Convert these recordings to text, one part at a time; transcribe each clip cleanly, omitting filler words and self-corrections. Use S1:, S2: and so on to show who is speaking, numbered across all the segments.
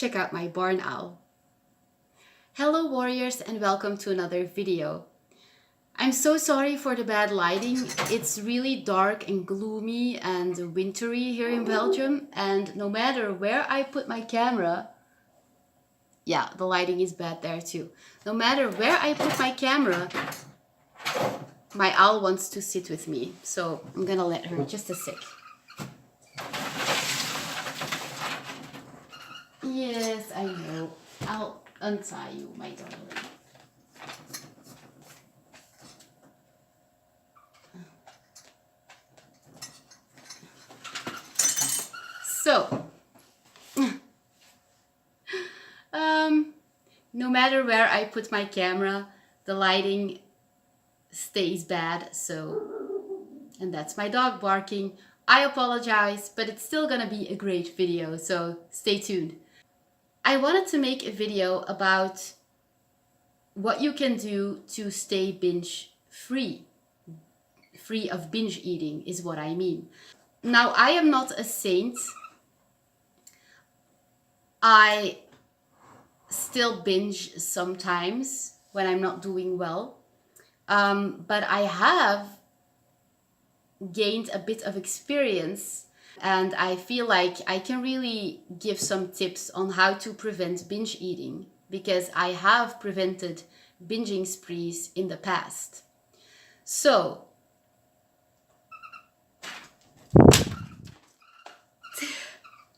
S1: check out my barn owl. Hello warriors and welcome to another video. I'm so sorry for the bad lighting. It's really dark and gloomy and wintry here in Belgium, and no matter where I put my camera, yeah, the lighting is bad there too. No matter where I put my camera, my owl wants to sit with me. So I'm gonna let her just a sec. Yes, I know. I'll untie you, my darling. So, no matter where I put my camera, the lighting stays bad, and that's my dog barking. I apologize, but it's still gonna be a great video, so stay tuned. I wanted to make a video about what you can do to stay binge free. Free of binge eating is what I mean. Now, I am not a saint. I still binge sometimes when I'm not doing well. But I have gained a bit of experience, and I feel like I can really give some tips on how to prevent binge eating, because I have prevented binging sprees in the past. So,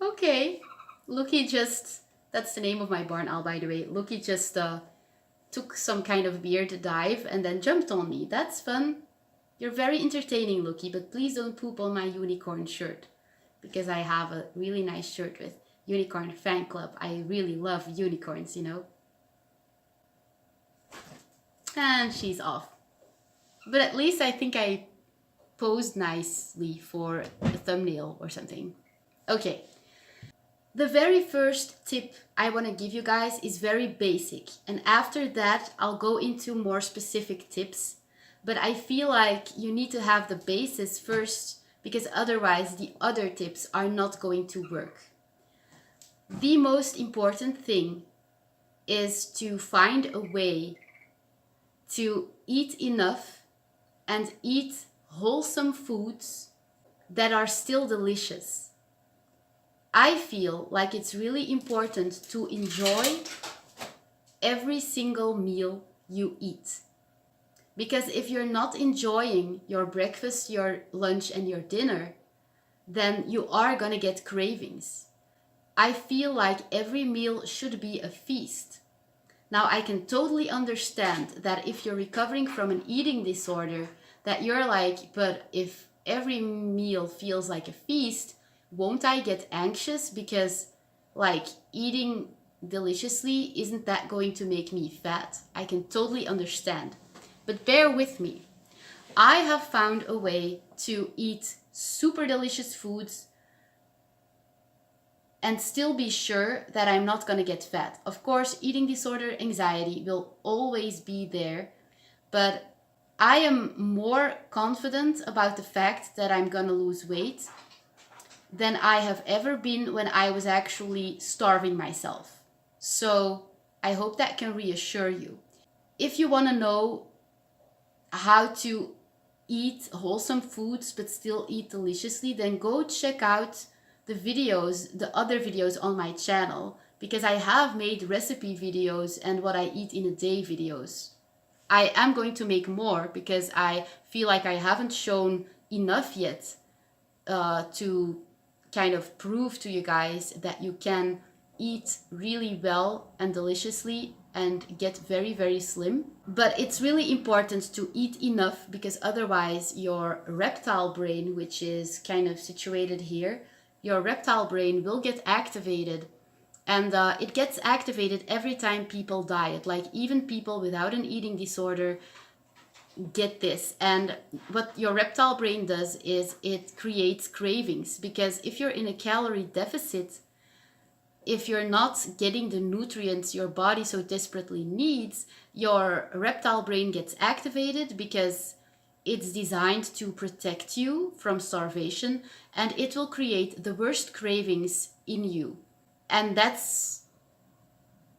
S1: okay, Lucky just, that's the name of my barn owl, by the way. Lucky just took some kind of weird dive and then jumped on me. That's fun. You're very entertaining, Lucky, but please don't poop on my unicorn shirt, because I have a really nice shirt with Unicorn Fan Club. I really love unicorns, you know. And she's off. But at least I think I posed nicely for a thumbnail or something. Okay. The very first tip I want to give you guys is very basic, and after that I'll go into more specific tips, but I feel like you need to have the basis first, because otherwise the other tips are not going to work. The most important thing is to find a way to eat enough and eat wholesome foods that are still delicious. I feel like it's really important to enjoy every single meal you eat. Because if you're not enjoying your breakfast, your lunch, and your dinner, then you are gonna get cravings. I feel like every meal should be a feast. Now, I can totally understand that if you're recovering from an eating disorder, that you're like, but if every meal feels like a feast, won't I get anxious, because like eating deliciously, isn't that going to make me fat? I can totally understand, but bear with me. I have found a way to eat super delicious foods and still be sure that I'm not going to get fat. Of course, eating disorder anxiety will always be there, but I am more confident about the fact that I'm going to lose weight than I have ever been when I was actually starving myself. So I hope that can reassure you. If you want to know how to eat wholesome foods but still eat deliciously, then go check out the videos, the other videos on my channel, because I have made recipe videos and what I eat in a day videos. I am going to make more because I feel like I haven't shown enough yet to kind of prove to you guys that you can eat really well and deliciously and get very, very slim. But it's really important to eat enough, because otherwise your reptile brain, which is kind of situated here, your reptile brain will get activated, and it gets activated every time people diet. Like even people without an eating disorder get this. And what your reptile brain does is it creates cravings, because if you're in a calorie deficit, if you're not getting the nutrients your body so desperately needs, your reptile brain gets activated because it's designed to protect you from starvation, and it will create the worst cravings in you. And that's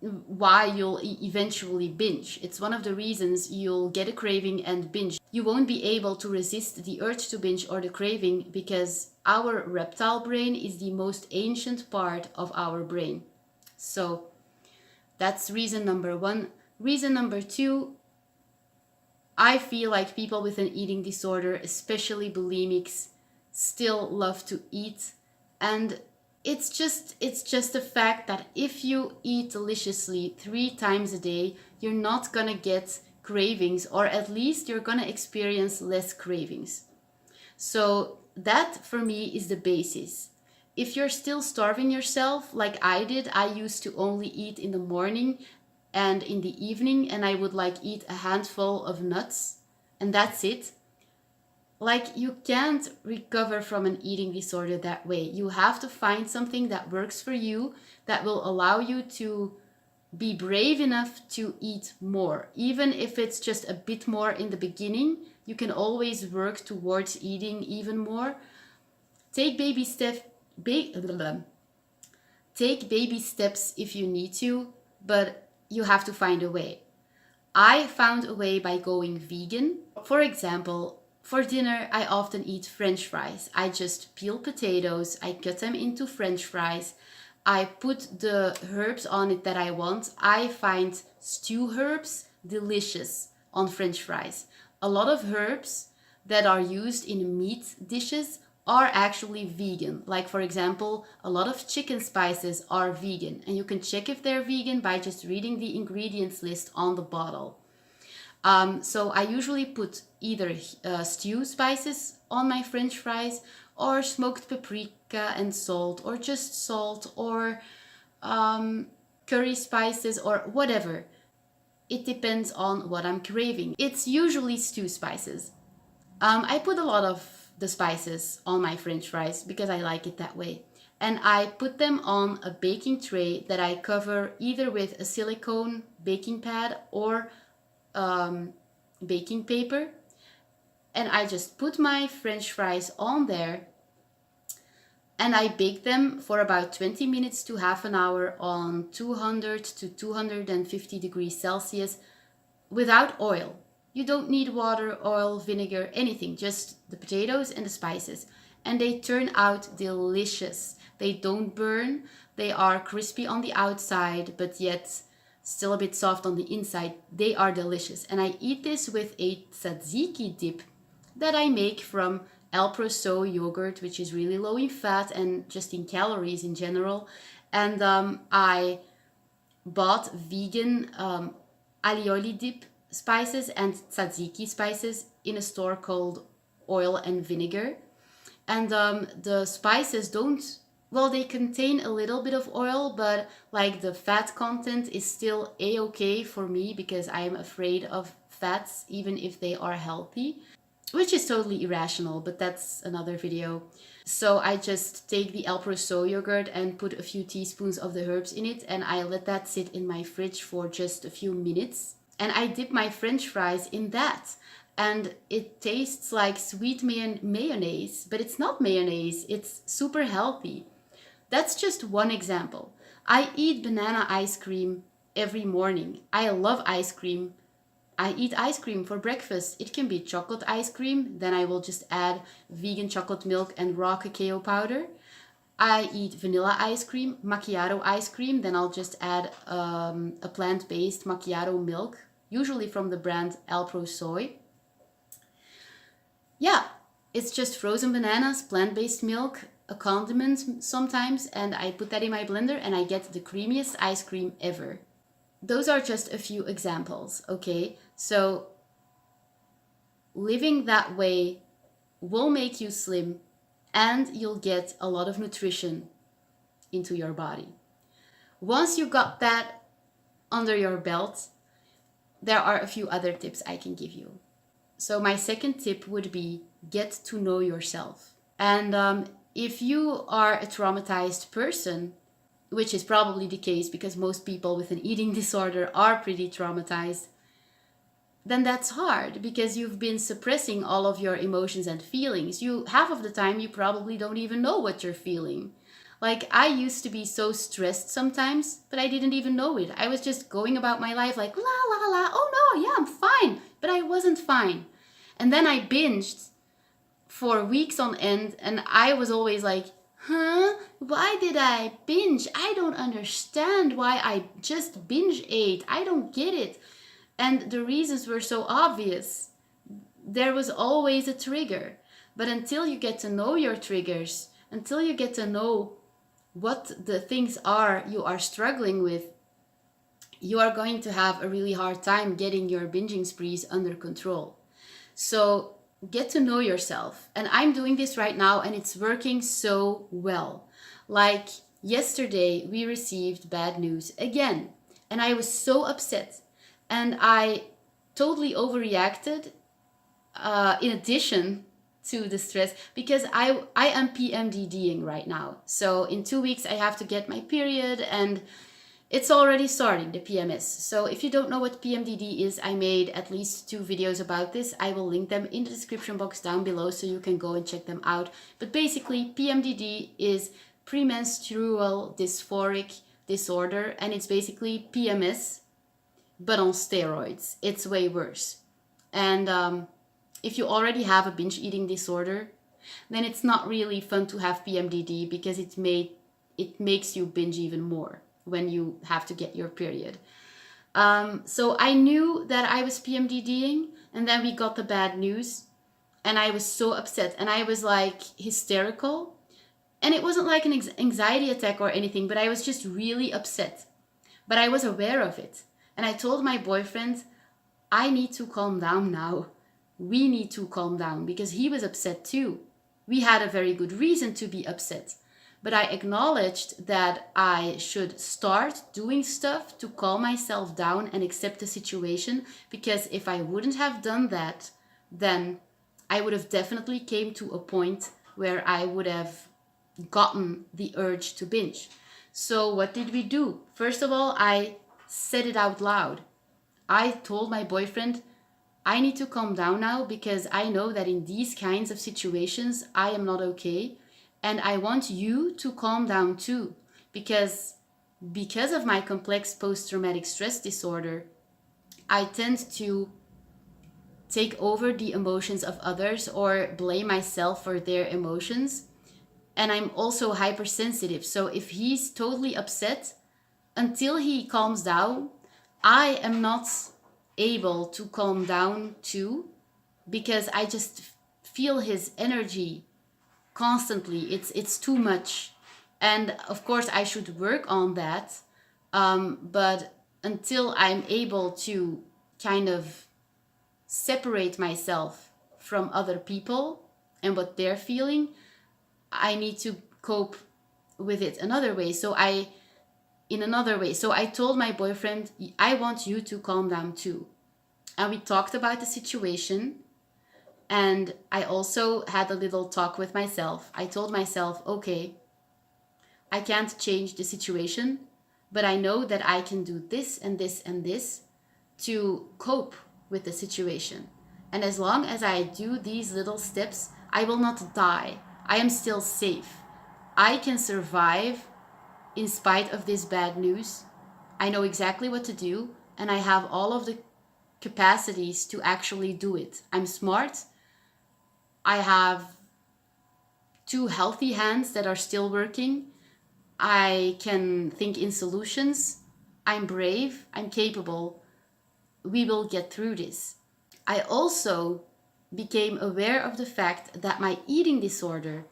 S1: why you'll eventually binge. It's one of the reasons you'll get a craving and binge. You won't be able to resist the urge to binge or the craving because our reptile brain is the most ancient part of our brain. So that's reason number one. Reason number two, I feel like people with an eating disorder, especially bulimics, still love to eat. And it's just a fact that if you eat deliciously 3 times a day, you're not gonna get cravings, or at least you're gonna experience less cravings. So that for me is the basis. If you're still starving yourself, like I did, I used to only eat in the morning and in the evening, and I would like eat a handful of nuts, and that's it. Like, you can't recover from an eating disorder that way. You have to find something that works for you, that will allow you to be brave enough to eat more. Even if it's just a bit more in the beginning, you can always work towards eating even more. Take baby steps. Take baby steps if you need to, but you have to find a way. I found a way by going vegan. For example, for dinner, I often eat French fries. I just peel potatoes, I cut them into French fries, I put the herbs on it that I want. I find stew herbs delicious on French fries. A lot of herbs that are used in meat dishes are actually vegan. Like, for example, a lot of chicken spices are vegan, and you can check if they're vegan by just reading the ingredients list on the bottle. So I usually put either stew spices on my French fries, or smoked paprika and salt, or just salt, or curry spices, or whatever. It depends on what I'm craving. It's usually stew spices. I put a lot of the spices on my French fries because I like it that way. And I put them on a baking tray that I cover either with a silicone baking pad or baking paper. And I just put my French fries on there, and I bake them for about 20 minutes to half an hour on 200 to 250 degrees Celsius without oil. You don't need water, oil, vinegar, anything, just the potatoes and the spices. And they turn out delicious. They don't burn, they are crispy on the outside, but yet still a bit soft on the inside. They are delicious. And I eat this with a tzatziki dip that I make from Alpro yogurt, which is really low in fat and just in calories in general. And I bought vegan alioli dip spices and tzatziki spices in a store called Oil and Vinegar. And the spices don't, well, they contain a little bit of oil, but like the fat content is still a-okay for me because I am afraid of fats, even if they are healthy, which is totally irrational, but that's another video. So I just take the Alpro yogurt and put a few teaspoons of the herbs in it, and I let that sit in my fridge for just a few minutes. And I dip my French fries in that. And it tastes like sweet mayonnaise, but it's not mayonnaise, it's super healthy. That's just one example. I eat banana ice cream every morning. I love ice cream. I eat ice cream for breakfast. It can be chocolate ice cream, then I will just add vegan chocolate milk and raw cacao powder. I eat vanilla ice cream, macchiato ice cream, then I'll just add a plant-based macchiato milk, usually from the brand Alpro Soy. Yeah, it's just frozen bananas, plant-based milk, a condiment sometimes, and I put that in my blender and I get the creamiest ice cream ever. Those are just a few examples, okay? So living that way will make you slim, and you'll get a lot of nutrition into your body. Once you got that under your belt, there are a few other tips I can give you. So my second tip would be get to know yourself. And if you are a traumatized person, which is probably the case because most people with an eating disorder are pretty traumatized, then that's hard because you've been suppressing all of your emotions and feelings. Half of the time you probably don't even know what you're feeling. Like, I used to be so stressed sometimes, but I didn't even know it. I was just going about my life like, la la la, oh no, yeah, I'm fine. But I wasn't fine. And then I binged for weeks on end, and I was always like, huh? Why did I binge? I don't understand why I just binge ate. I don't get it. And the reasons were so obvious. There was always a trigger. But until you get to know your triggers, until you get to know what the things are you are struggling with, you are going to have a really hard time getting your binging sprees under control. So get to know yourself. And I'm doing this right now, and it's working so well. Like yesterday, we received bad news again, and I was so upset. And I totally overreacted, in addition to the stress, because I am PMDDing right now. So in 2 weeks, I have to get my period, and it's already starting, the PMS. So if you don't know what PMDD is, I made at least 2 videos about this. I will link them in the description box down below so you can go and check them out. But basically, PMDD is premenstrual dysphoric disorder, and it's basically PMS, but on steroids. It's way worse. And if you already have a binge eating disorder, then it's not really fun to have PMDD, because it makes you binge even more when you have to get your period. So I knew that I was PMDDing, and then we got the bad news, and I was so upset, and I was like hysterical. And it wasn't like an anxiety attack or anything, but I was just really upset. But I was aware of it. And I told my boyfriend, I need to calm down now. We need to calm down, because he was upset too. We had a very good reason to be upset. But I acknowledged that I should start doing stuff to calm myself down and accept the situation, because if I wouldn't have done that, then I would have definitely came to a point where I would have gotten the urge to binge. So what did we do? First of all, I said it out loud. I told my boyfriend, I need to calm down now, because I know that in these kinds of situations, I am not okay. And I want you to calm down too, because of my complex post-traumatic stress disorder, I tend to take over the emotions of others or blame myself for their emotions. And I'm also hypersensitive. So if he's totally upset, until he calms down, I am not able to calm down too, because I just feel his energy constantly. It's too much. And of course I should work on that, but until I'm able to kind of separate myself from other people and what they're feeling, I need to cope with it another way. So I told my boyfriend, I want you to calm down too. And we talked about the situation. And I also had a little talk with myself. I told myself, okay, I can't change the situation, but I know that I can do this and this and this to cope with the situation. And as long as I do these little steps, I will not die. I am still safe. I can survive in spite of this bad news. I know exactly what to do, and I have all of the capacities to actually do it. I'm smart. I have 2 healthy hands that are still working. I can think in solutions. I'm brave. I'm capable. We will get through this. I also became aware of the fact that my eating disorder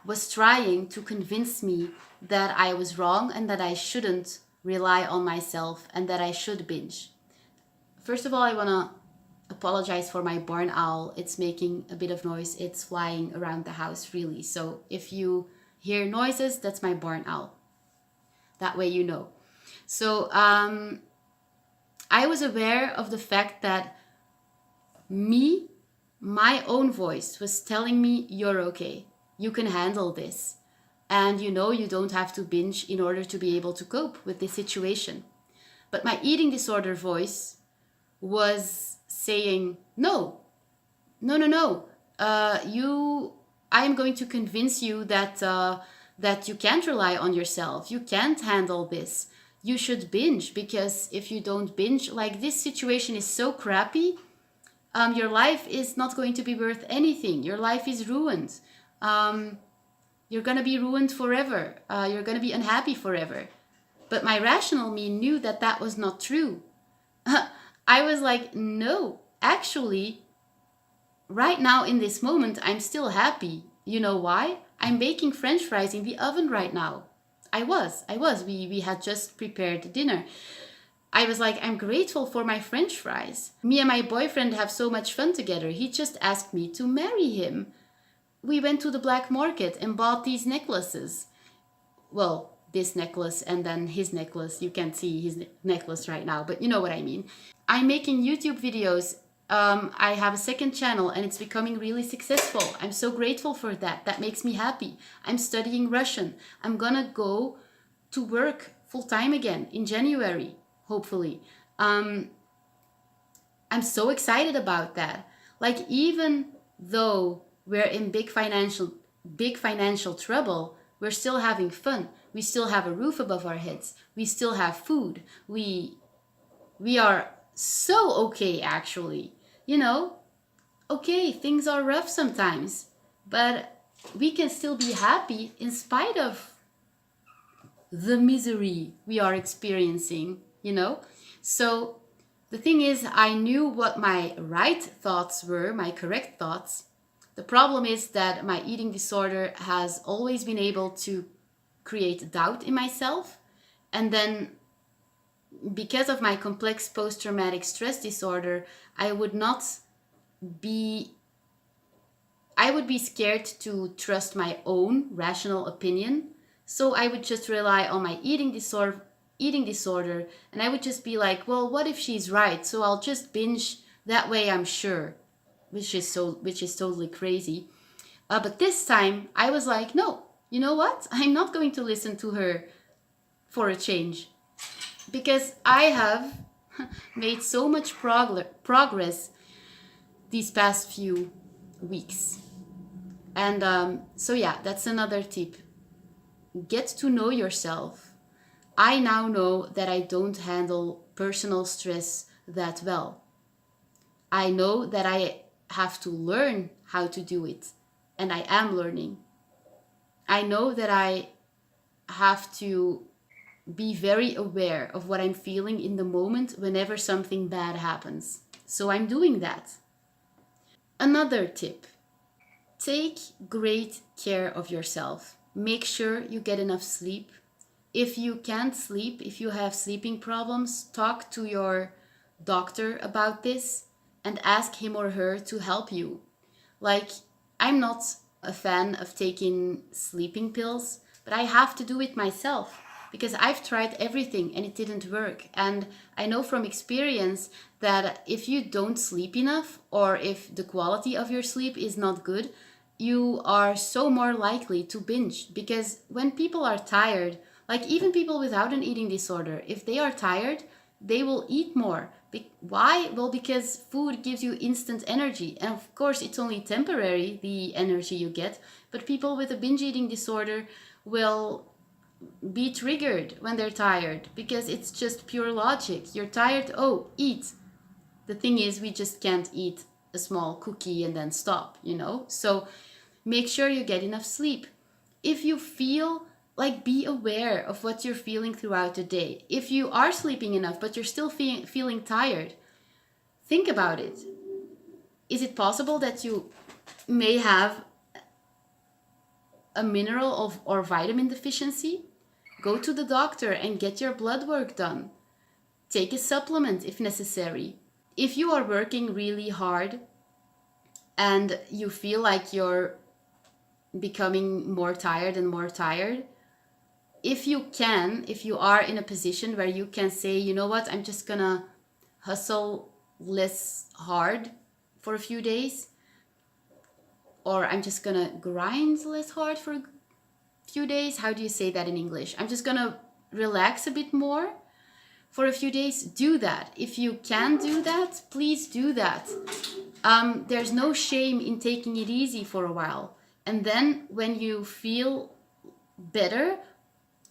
S1: was trying to convince me that I was wrong and that I shouldn't rely on myself and that I should binge. First of all, I want to apologize for my barn owl. It's making a bit of noise. It's flying around the house, really. So if you hear noises, that's my barn owl. That way you know. So I was aware of the fact that my own voice was telling me, you're okay. You can handle this. And you know you don't have to binge in order to be able to cope with this situation. But my eating disorder voice was saying, no, I am going to convince you that that you can't rely on yourself. You can't handle this. You should binge, because if you don't binge, like, this situation is so crappy, your life is not going to be worth anything. Your life is ruined. You're going to be ruined forever. You're going to be unhappy forever. But my rational me knew that that was not true. I was like, no, actually, right now in this moment, I'm still happy. You know why? I'm baking French fries in the oven right now. I was. We had just prepared dinner. I was like, I'm grateful for my French fries. Me and my boyfriend have so much fun together. He just asked me to marry him. We went to the black market and bought these necklaces. Well, this necklace and then his necklace. You can't see his necklace right now, but you know what I mean. I'm making YouTube videos. I have a second channel and it's becoming really successful. I'm so grateful for that. That makes me happy. I'm studying Russian. I'm gonna go to work full time again in January, hopefully. I'm so excited about that. Like, even though we're in big financial trouble, we're still having fun. We still have a roof above our heads. We still have food. We are so okay, actually. You know, okay, things are rough sometimes, but we can still be happy in spite of the misery we are experiencing, you know? So the thing is, I knew what my right thoughts were, my correct thoughts. The problem is that my eating disorder has always been able to create doubt in myself. And then, because of my complex post-traumatic stress disorder, I would be scared to trust my own rational opinion. So I would just rely on my eating disorder, and I would just be like, well, what if she's right? So I'll just binge, that way I'm sure, which is totally crazy. But this time I was like, no, you know what? I'm not going to listen to her for a change, because I have made so much progress these past few weeks. And so yeah, that's another tip. Get to know yourself. I now know that I don't handle personal stress that well. I know that I have to learn how to do it, and I am learning. I know that I have to be very aware of what I'm feeling in the moment whenever something bad happens. So I'm doing that. Another tip: take great care of yourself. Make sure you get enough sleep. If you can't sleep, if you have sleeping problems, talk to your doctor about this and ask him or her to help you. Like, I'm not a fan of taking sleeping pills, but I have to do it myself because I've tried everything and it didn't work. And I know from experience that if you don't sleep enough, or if the quality of your sleep is not good, you are so more likely to binge. Because when people are tired, like even people without an eating disorder, if they are tired, they will eat more. Why? Well, because food gives you instant energy. And of course, it's only temporary, the energy you get. But people with a binge eating disorder will be triggered when they're tired, because it's just pure logic. You're tired, oh, eat. The thing is, we just can't eat a small cookie and then stop, you know? So make sure you get enough sleep. If you feel like, be aware of what you're feeling throughout the day. If you are sleeping enough but you're still feeling tired, think about it. Is it possible that you may have a mineral or vitamin deficiency? Go to the doctor and get your blood work done. Take a supplement if necessary. If you are working really hard and you feel like you're becoming more tired and more tired, if you are in a position where you can say, you know what, I'm just gonna hustle less hard for a few days, or I'm just gonna grind less hard for a few days. How do you say that in English? I'm just gonna relax a bit more for a few days. Do that. If you can do that, please do that. There's no shame in taking it easy for a while. And then when you feel better,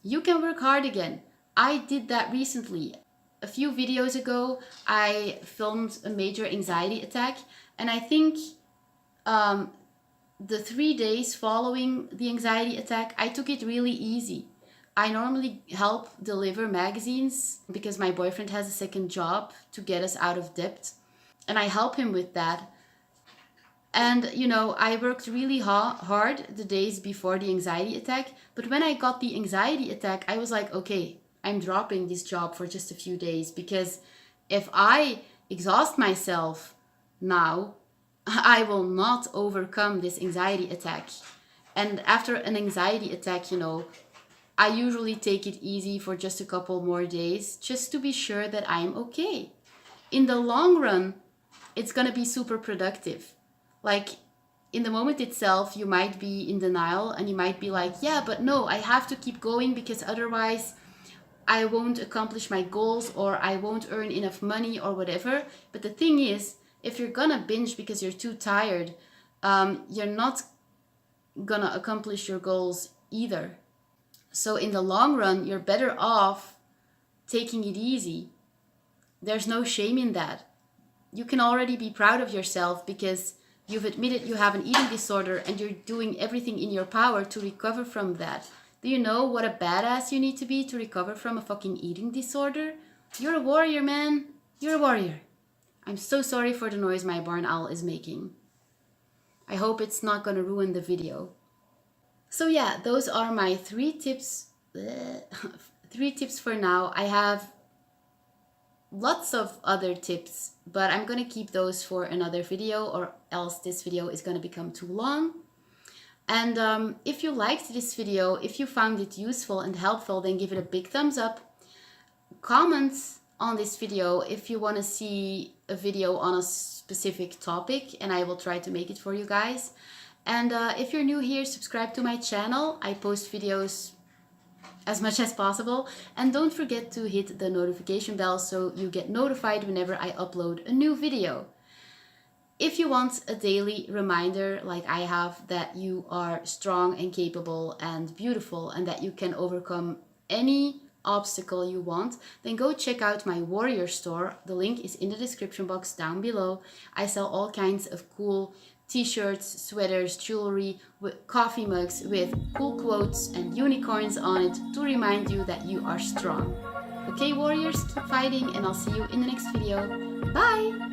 S1: you can work hard again. I did that recently. A few videos ago, I filmed a major anxiety attack, and I think the 3 days following the anxiety attack, I took it really easy. I normally help deliver magazines because my boyfriend has a second job to get us out of debt, and I help him with that. And you know, I worked really hard the days before the anxiety attack, but when I got the anxiety attack, I was like, okay, I'm dropping this job for just a few days, because if I exhaust myself now, I will not overcome this anxiety attack. And after an anxiety attack, you know, I usually take it easy for just a couple more days just to be sure that I'm okay. In the long run, it's gonna be super productive. Like, in the moment itself, you might be in denial and you might be like, yeah, but no, I have to keep going because otherwise I won't accomplish my goals or I won't earn enough money or whatever. But the thing is, if you're gonna binge because you're too tired, you're not gonna accomplish your goals either. So in the long run, you're better off taking it easy. There's no shame in that. You can already be proud of yourself because you've admitted you have an eating disorder and you're doing everything in your power to recover from that. Do you know what a badass you need to be to recover from a fucking eating disorder? You're a warrior, man. You're a warrior. I'm so sorry for the noise my barn owl is making. I hope it's not gonna ruin the video. So yeah, those are my 3 tips. 3 tips for now. I have lots of other tips, but I'm gonna keep those for another video, or else this video is gonna become too long. And if you liked this video, if you found it useful and helpful, then give it a big thumbs up. Comment on this video if you want to see a video on a specific topic, and I will try to make it for you guys. And if you're new here, subscribe to my channel. I post videos as much as possible, and don't forget to hit the notification bell so you get notified whenever I upload a new video. If you want a daily reminder like I have that you are strong and capable and beautiful and that you can overcome any obstacle you want, then go check out my warrior store. The link is in the description box down below. I sell all kinds of cool t-shirts, sweaters, jewelry, with coffee mugs with cool quotes and unicorns on it to remind you that you are strong. Okay, warriors, keep fighting, and I'll see you in the next video. Bye!